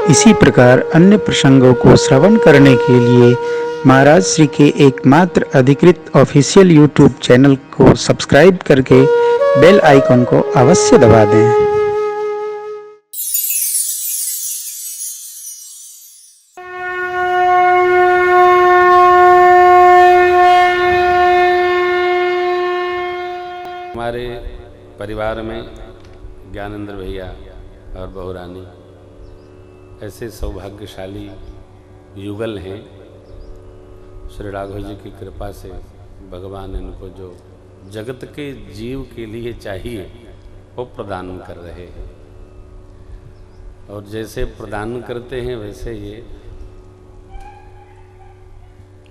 इसी प्रकार अन्य प्रसंगों को श्रवण करने के लिए महाराज श्री के एकमात्र अधिकृत ऑफिशियल यूट्यूब चैनल को सब्सक्राइब करके बेल आइकन को अवश्य दबा दें। हमारे परिवार में ज्ञानेंद्र भैया और बहू रानी ऐसे सौभाग्यशाली युगल हैं। श्री राघव जी की कृपा से भगवान इनको जो जगत के जीव के लिए चाहिए वो प्रदान कर रहे हैं, और जैसे प्रदान करते हैं वैसे ये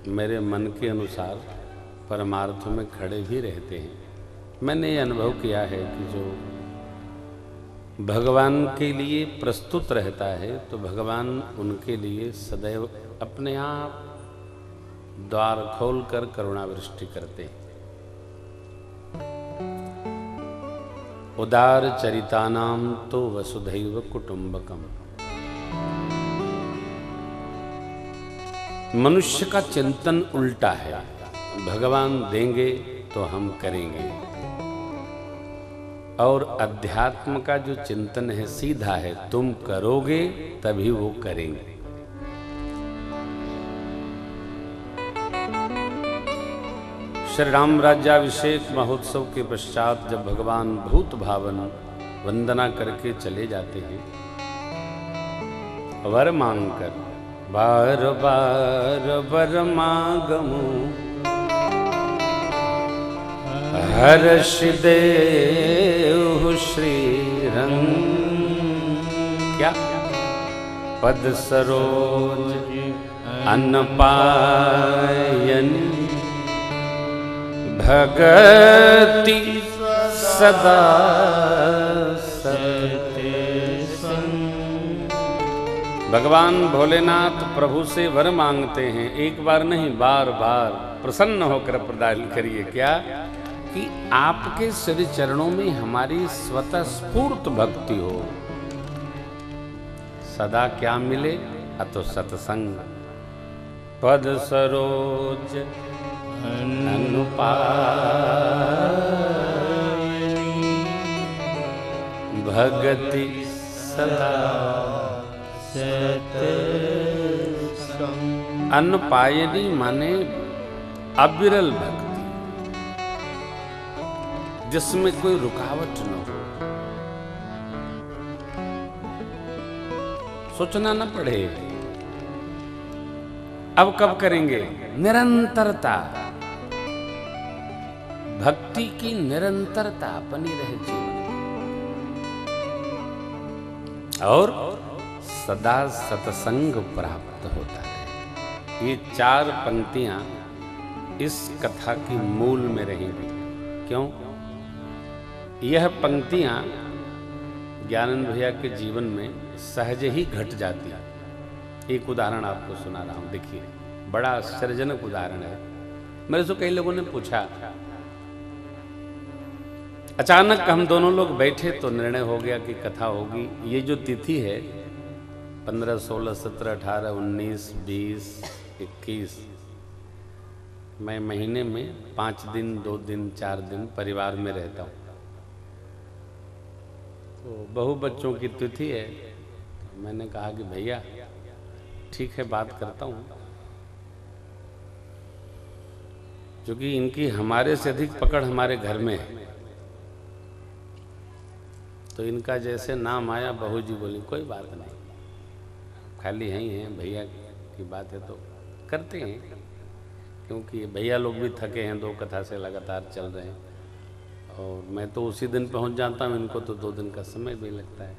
मेरे मन के अनुसार परमार्थ में खड़े भी रहते हैं। मैंने ये अनुभव किया है कि जो भगवान के लिए प्रस्तुत रहता है तो भगवान उनके लिए सदैव अपने आप द्वार खोलकर करुणावृष्टि करते हैं। उदार चरितानाम तो वसुधैव कुटुंबकम। मनुष्य का चिंतन उल्टा है, भगवान देंगे तो हम करेंगे, और अध्यात्म का जो चिंतन है सीधा है, तुम करोगे तभी वो करेंगे। श्री राम राज्याभिषेक महोत्सव के पश्चात जब भगवान भूत भावन वंदना करके चले जाते हैं, वर मांगकर, बार बार वर मांगमु हर्ष देव श्री रंग। क्या पद सरोज अन्न पायन भगति सदा सत्य संग। भगवान भोलेनाथ प्रभु से वर मांगते हैं, एक बार नहीं बार बार। प्रसन्न होकर प्रदान करिए क्या कि आपके श्री चरणों में हमारी स्वतः स्फूर्त भक्ति हो। सदा क्या मिले? अतो सत्संग। पद सरोज अनुपायनी भगति सदा सत्संग। अनुपायनी माने अविरल भक्ति, जिसमें कोई रुकावट न हो, सोचना न पड़े अब कब करेंगे। निरंतरता, भक्ति की निरंतरता बनी रहे जीवन, और सदा सत्संग प्राप्त होता है। ये चार पंक्तियां इस कथा की मूल में रहेंगी। क्यों? यह पंक्तियां ज्ञानेंद्र भैया के जीवन में सहज ही घट जाती है। एक उदाहरण आपको सुना रहा हूं, देखिए, बड़ा आश्चर्यजनक उदाहरण है। मेरे से कई लोगों ने पूछा, अचानक हम दोनों लोग बैठे तो निर्णय हो गया कि कथा होगी। ये जो तिथि है 15, 16, 17, 18, 19, 20, 21, मैं महीने में 5 दिन, 2 दिन, 4 दिन परिवार में रहता हूँ। तो बहु बच्चों की तिथि है, तो मैंने कहा कि भैया ठीक है, बात करता हूँ, क्योंकि इनकी हमारे से अधिक पकड़ हमारे घर में है। तो इनका जैसे नाम आया, बहू जी बोली कोई बात नहीं, खाली यहीं हैं, भैया की बात है तो करते हैं, क्योंकि भैया लोग भी थके हैं, 2 कथा से लगातार चल रहे हैं, और मैं तो उसी दिन पहुंच जाता हूं, इनको तो 2 दिन का समय भी लगता है।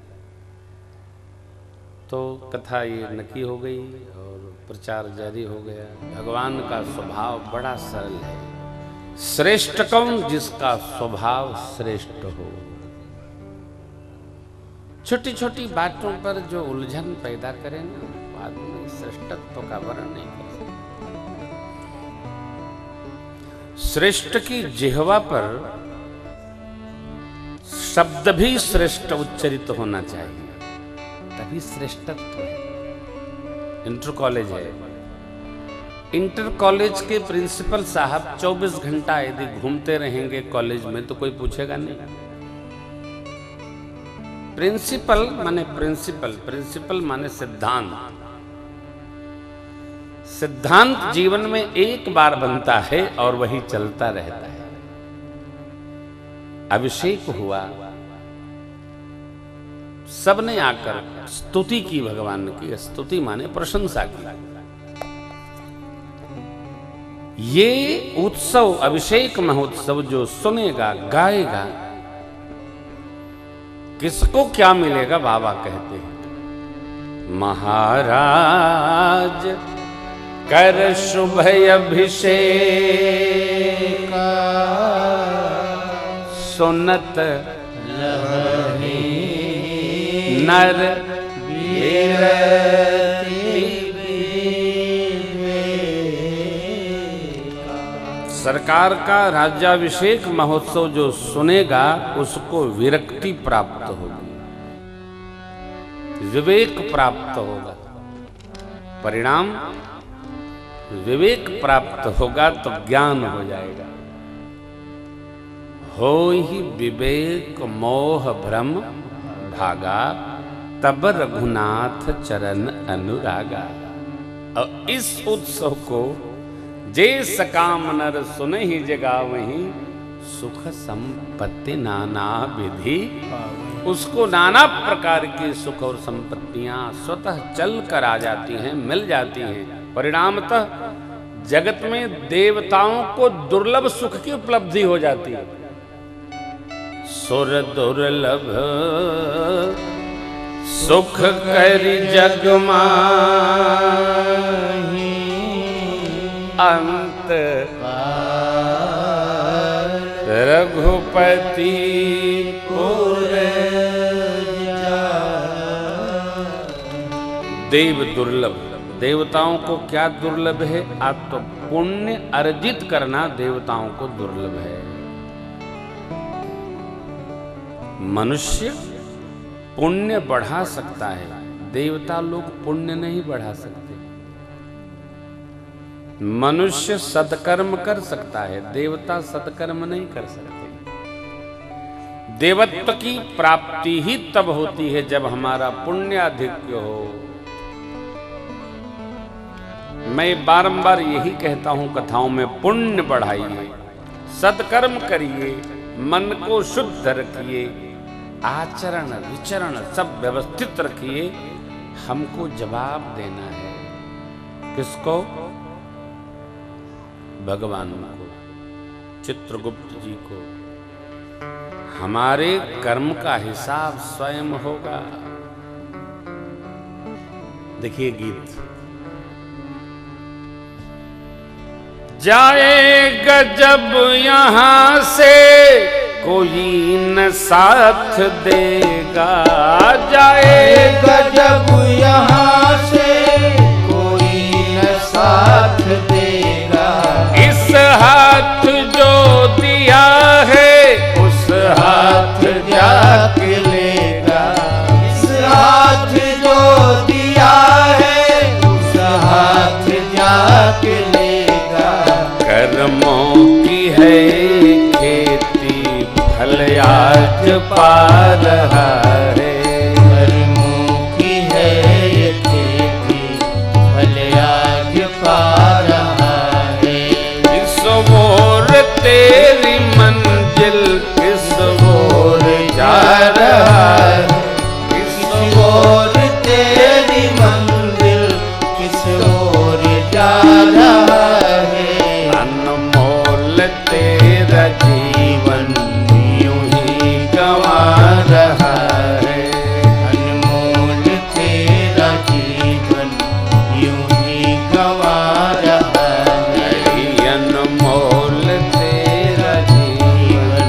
तो कथा ये नकी हो गई और प्रचार जारी हो गया। भगवान का स्वभाव बड़ा सरल है। श्रेष्ठ कौन? जिसका स्वभाव श्रेष्ठ हो। छोटी छोटी बातों पर जो उलझन पैदा करें ना, बाद में श्रेष्ठत्व का वर्णन नहीं कर सकते। श्रेष्ठ की जिह्वा पर शब्द भी श्रेष्ठ उच्चरित होना चाहिए, तभी भी श्रेष्ठत्व है। इंटर कॉलेज है, इंटर कॉलेज के प्रिंसिपल साहब 24 घंटा यदि घूमते रहेंगे कॉलेज में तो कोई पूछेगा नहीं। प्रिंसिपल माने प्रिंसिपल माने सिद्धांत। सिद्धांत जीवन में एक बार बनता है और वही चलता रहता है। अभिषेक हुआ, सबने आकर स्तुति की, भगवान की स्तुति माने प्रशंसा की। ये उत्सव, अभिषेक महोत्सव जो सुनेगा गाएगा, किसको क्या मिलेगा? बाबा कहते हैं, महाराज कर शुभ अभिषेक सुनत नर सरकार का राज्याभिषेक महोत्सव जो सुनेगा उसको विरक्ति प्राप्त होगी, विवेक प्राप्त होगा। परिणाम विवेक प्राप्त होगा तो ज्ञान हो जाएगा। हो ही विवेक मोह भ्रम भागा, तब रघुनाथ चरण अनुरागा। और इस उत्सव को जे सकाम नर सुने ही जगावहीं, सुख संपत्ति नाना विधि। उसको नाना प्रकार की सुख और संपत्तियां स्वतः चल कर आ जाती हैं, मिल जाती हैं। परिणामतः जगत में देवताओं को दुर्लभ सुख की उपलब्धि हो जाती है। सुर दुर्लभ सुख करि जग माहि, अंत रघुपति पुर देव दुर्लभ। देवताओं को क्या दुर्लभ है? आप तो पुण्य अर्जित करना देवताओं को दुर्लभ है। मनुष्य पुण्य बढ़ा सकता है, देवता लोग पुण्य नहीं बढ़ा सकते। मनुष्य सत्कर्म कर सकता है, देवता सत्कर्म नहीं कर सकते। देवत्व की प्राप्ति ही तब होती है जब हमारा पुण्य अधिक हो। मैं बारंबार यही कहता हूं कथाओं में, पुण्य बढ़ाइए, सत्कर्म करिए, मन को शुद्ध रखिए, आचरण विचरण सब व्यवस्थित रखिए। हमको जवाब देना है। किसको? भगवान को, चित्रगुप्त जी को। हमारे कर्म का हिसाब स्वयं होगा। देखिए गीत, जाएगा जब यहां से कोई न साथ देगा, जाएगा जब यहाँ से कोई न साथ देगा। इस हाथ जो दिया है उस हाथ जाके लेगा। इस हाथ जो दिया है उस हाथ जाके लेगा। कर्मों की है खेती फल आज पा रहा है। कर्मों की है ये खेती फल आज पा रहा है। इस ओर तेरी मंजिल किस ओर जा रहा है। किस ओर तेरी मंजिल किस ओर जा रहा है। अनमोल तेरा जीवन यूं ही गंवा रहा है। अनमोल तेरा जीवन यूं ही गंवा रहा है। अनमोल तेरा जीवन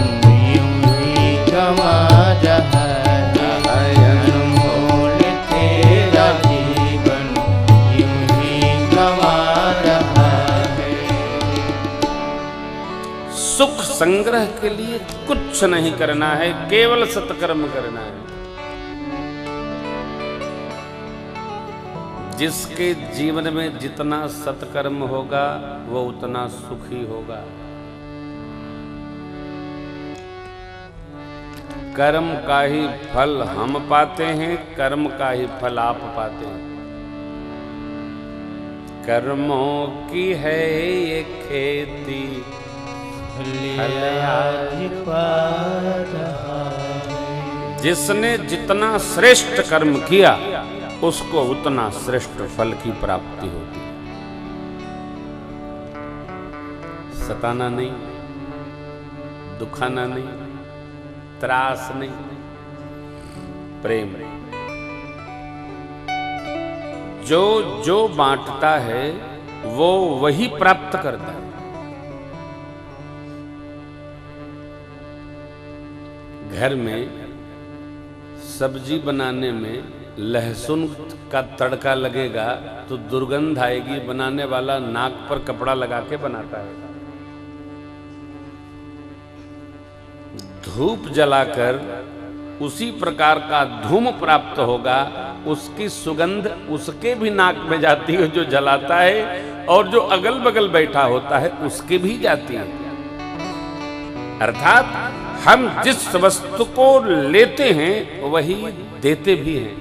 यूं ही गंवा रहा है। अनमोल तेरा जीवन यूं ही गंवा रहा है। सुख संग्रह के लिए कुछ नहीं करना है, केवल सत्कर्म करना है। जिसके जीवन में जितना सत्कर्म होगा वो उतना सुखी होगा। कर्म का ही फल हम पाते हैं, कर्म का ही फल आप पाते हैं। कर्मों की है ये खेती, जिसने जितना श्रेष्ठ कर्म किया उसको उतना श्रेष्ठ फल की प्राप्ति होगी। सताना नहीं, दुखाना नहीं, त्रास नहीं, प्रेम। जो जो बांटता है वो वही प्राप्त करता है। घर में सब्जी बनाने में लहसुन का तड़का लगेगा तो दुर्गंध आएगी, बनाने वाला नाक पर कपड़ा लगा के बनाता है। धूप जलाकर उसी प्रकार का धूम प्राप्त होगा, उसकी सुगंध उसके भी नाक में जाती है जो जलाता है, और जो अगल बगल बैठा होता है उसके भी जाती है। अर्थात हम जिस वस्तु को लेते हैं वही देते भी हैं,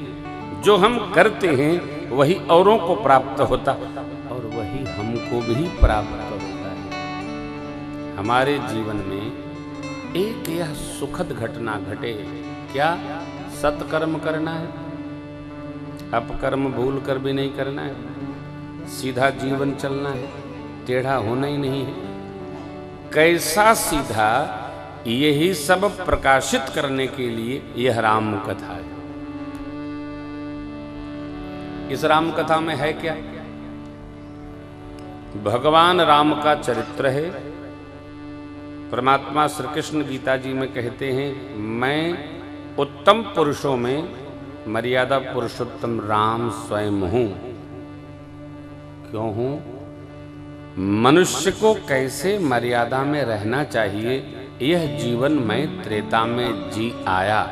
जो हम करते हैं वही औरों को प्राप्त होता और वही हमको भी प्राप्त होता है। हमारे जीवन में एक यह सुखद घटना घटे, क्या? सत्कर्म करना है, अपकर्म भूल कर भी नहीं करना है, सीधा जीवन चलना है, टेढ़ा होना ही नहीं है। कैसा सीधा, यही सब प्रकाशित करने के लिए यह राम कथा है। इस राम कथा में है क्या? भगवान राम का चरित्र है। परमात्मा श्री कृष्ण गीता जी में कहते हैं, मैं उत्तम पुरुषों में मर्यादा पुरुषोत्तम राम स्वयं हूं। क्यों हूं? मनुष्य को कैसे मर्यादा में रहना चाहिए यह जीवन में त्रेता में जी आया।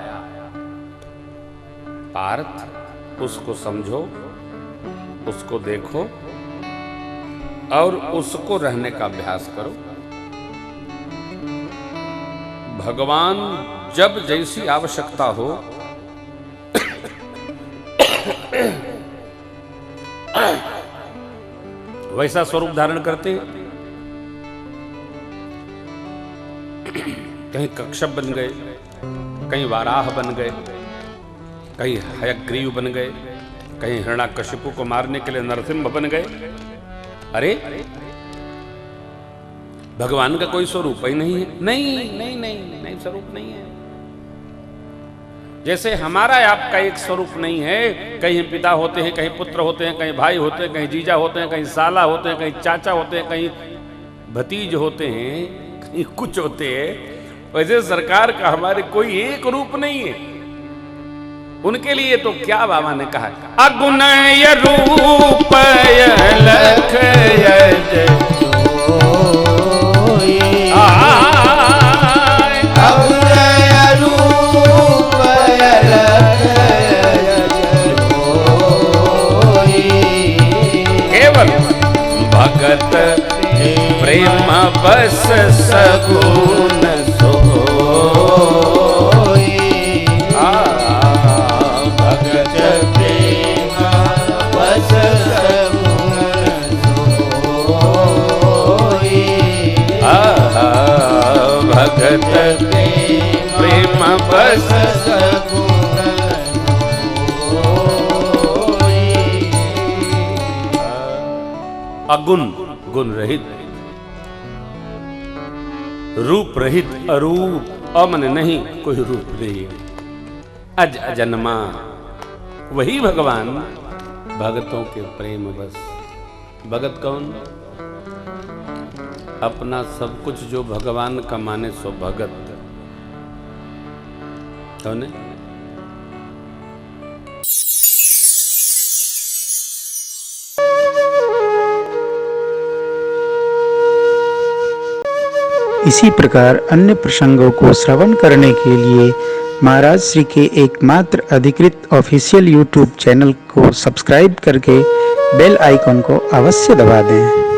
पार्थ, उसको समझो, उसको देखो और उसको रहने का अभ्यास करो। भगवान जब जैसी आवश्यकता हो वैसा स्वरूप धारण करते। कहीं कश्यप बन गए, कहीं वाराह बन गए, कहीं हयग्रीव बन गए, कहीं हिरण्याकशिपु को मारने के लिए नरसिंह बन गए। अरे भगवान का कोई स्वरूप ही नहीं है। नहीं नहीं नहीं नहीं, स्वरूप नहीं है। जैसे हमारा आपका एक स्वरूप नहीं है। कहीं पिता होते हैं, कहीं पुत्र होते हैं, कहीं भाई होते हैं, कहीं जीजा होते हैं, कहीं साला होते हैं, कहीं चाचा होते हैं, कहीं भतीज होते हैं, कहीं कुछ होते हैं। वैसे सरकार का हमारे कोई एक रूप नहीं है। उनके लिए तो क्या बाबा ने कहा, अगुणय रूप लख केवल भगत प्रेम बस सगुन भगत प्रेम बस भगत प्रेम बस अगुण, गुण रहित, रूप रहित, अरूप, अमन नहीं, कोई रूप नहीं, अज अजन्मा, वही भगवान भगतों के प्रेम बस। भगत कौन? अपना सब कुछ जो भगवान का माने सो भगत। कौन है? इसी प्रकार अन्य प्रसंगों को श्रवण करने के लिए महाराज श्री के एकमात्र अधिकृत ऑफिशियल यूट्यूब चैनल को सब्सक्राइब करके बेल आइकॉन को अवश्य दबा दें।